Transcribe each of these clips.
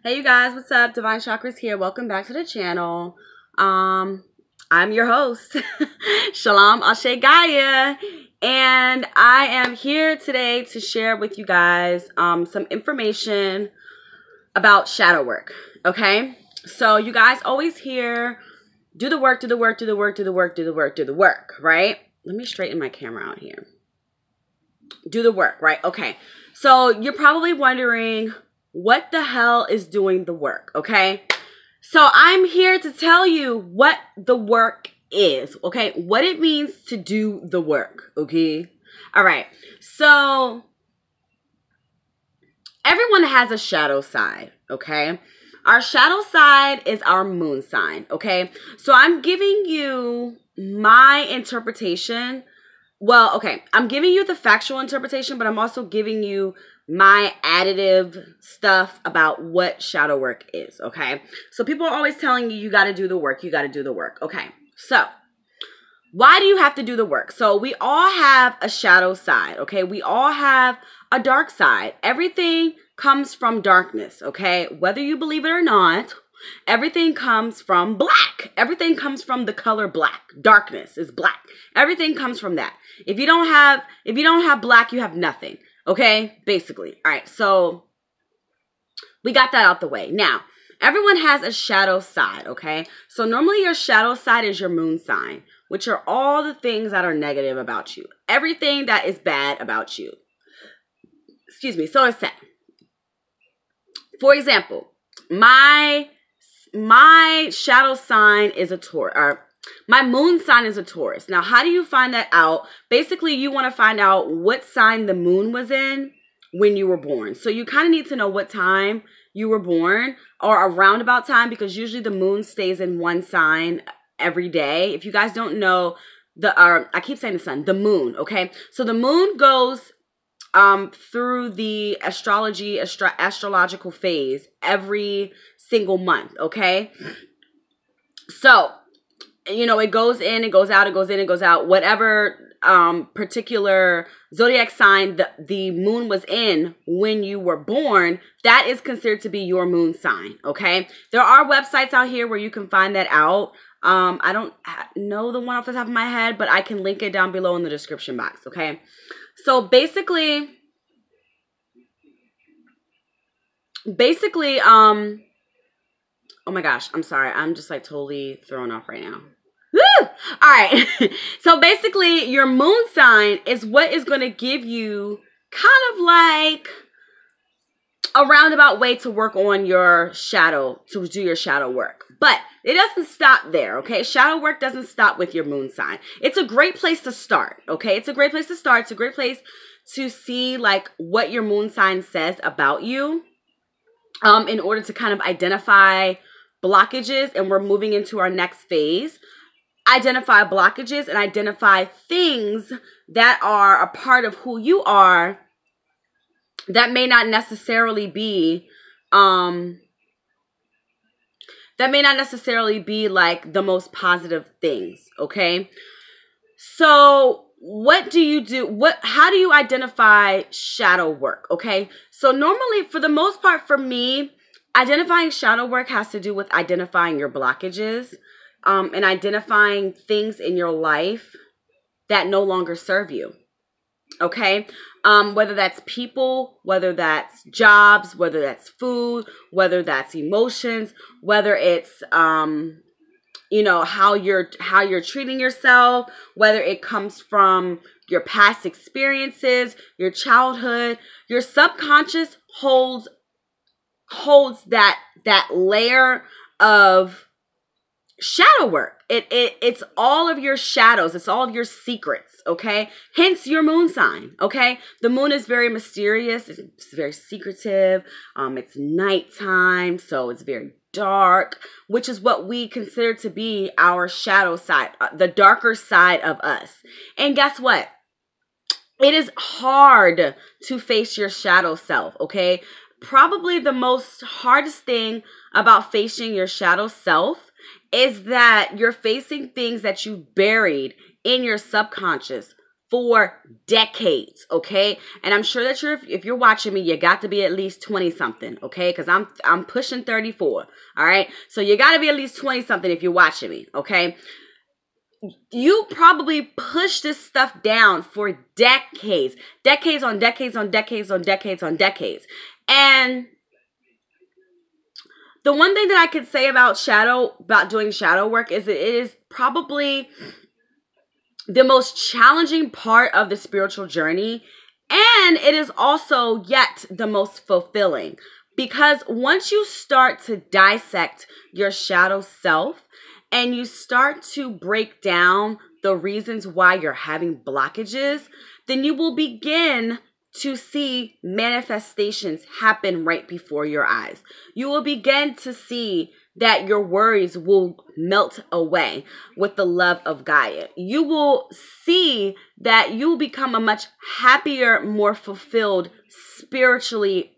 Hey you guys, what's up? Divine Chakras here. Welcome back to the channel. I'm your host, Shalom Ashe Gaia, and I am here today to share with you guys some information about shadow work. Okay, so you guys always hear do the work, do the work, do the work, do the work, do the work, do the work, right? Let me straighten my camera out here. Do the work, right? Okay, so you're probably wondering, what the hell is doing the work, okay? So I'm here to tell you what the work is, okay? What it means to do the work, okay? All right, so everyone has a shadow side, okay? Our shadow side is our moon sign, okay? So I'm giving you my interpretation. Well, okay, I'm giving you the factual interpretation, but I'm also giving you my additive stuff about what shadow work is, okay? So people are always telling you, you got to do the work, you got to do the work. Okay, so why do you have to do the work? So we all have a shadow side, okay? We all have a dark side. Everything comes from darkness, okay? Whether you believe it or not, everything comes from black. Everything comes from the color black. Darkness is black. Everything comes from that. If you don't have black, you have nothing. Okay, basically. All right, so we got that out the way. Now, everyone has a shadow side, okay? So normally your shadow side is your moon sign, which are all the things that are negative about you. Everything that is bad about you. Excuse me, so it's said. For example, my shadow sign is a Taurus, or my moon sign is a Taurus. Now, how do you find that out? Basically, you want to find out what sign the moon was in when you were born. So you kind of need to know what time you were born, or a roundabout time, because usually the moon stays in one sign every day. If you guys don't know, I keep saying the sun, the moon, okay? So the moon goes through the astrological phase every single month, okay? So, you know, it goes in, it goes out, it goes in, it goes out. Whatever particular zodiac sign the moon was in when you were born, that is considered to be your moon sign, okay? There are websites out here where you can find that out. I don't know the one off the top of my head, but I can link it down below in the description box, okay? So basically, oh my gosh, I'm sorry. I'm just like totally thrown off right now. Woo! All right. So basically, your moon sign is what is going to give you kind of like a roundabout way to work on your shadow, to do your shadow work. But it doesn't stop there, okay? Shadow work doesn't stop with your moon sign. It's a great place to start, okay? It's a great place to start. It's a great place to see like what your moon sign says about you, in order to kind of identify blockages. And we're moving into our next phase. Identify blockages and identify things that are a part of who you are that may not necessarily be like the most positive things, okay? So what do you do? How do you identify shadow work, okay? So normally, for the most part, for me, identifying shadow work has to do with identifying your blockages, and identifying things in your life that no longer serve you, okay? Whether that's people, whether that's jobs, whether that's food, whether that's emotions, whether it's, you know, how you're treating yourself, whether it comes from your past experiences, your childhood. Your subconscious holds that layer of shadow work. It's all of your shadows. It's all of your secrets, okay? Hence your moon sign, okay? The moon is very mysterious. It's very secretive. It's nighttime, so it's very dark, which is what we consider to be our shadow side, the darker side of us. And guess what? It is hard to face your shadow self, okay? Probably the most hardest thing about facing your shadow self is that you're facing things that you buried in your subconscious for decades, okay? And I'm sure that if you're watching me, you got to be at least 20 something, okay? Because I'm pushing 34, all right? So you got to be at least 20 something if you're watching me, okay? You probably push this stuff down for decades, decades on decades on decades on decades on decades. And the one thing that I could say about doing shadow work is it is probably the most challenging part of the spiritual journey, and it is also yet the most fulfilling, because once you start to dissect your shadow self and you start to break down the reasons why you're having blockages, then you will begin to see manifestations happen right before your eyes. You will begin to see that your worries will melt away with the love of Gaia. You will see that you will become a much happier, more fulfilled spiritually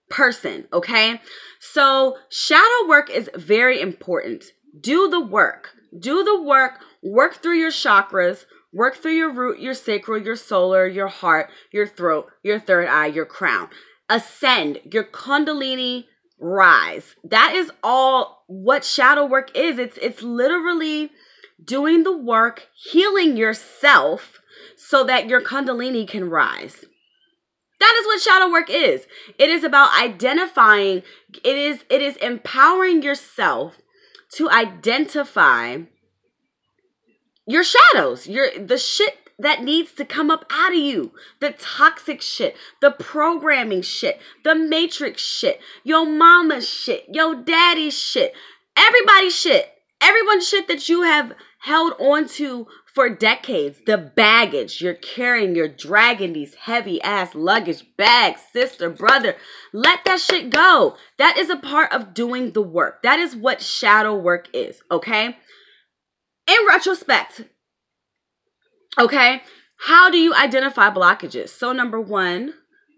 person, okay? So shadow work is very important. Do the work. Do the work. Work through your chakras. Work through your root, your sacral, your solar, your heart, your throat, your third eye, your crown. Ascend. Your kundalini rise. That is all what shadow work is. It's literally doing the work, healing yourself so that your kundalini can rise. That is what shadow work is. It is about identifying, it is empowering yourself to identify your shadows, the shit that needs to come up out of you, the toxic shit, the programming shit, the matrix shit, your mama's shit, your daddy's shit, everybody's shit, everyone's shit that you have held on to for decades, the baggage you're carrying, you're dragging these heavy ass luggage bags, sister, brother, let that shit go. That is a part of doing the work. That is what shadow work is, okay? In retrospect, okay, how do you identify blockages? So number one,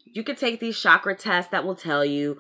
you could take these chakra tests that will tell you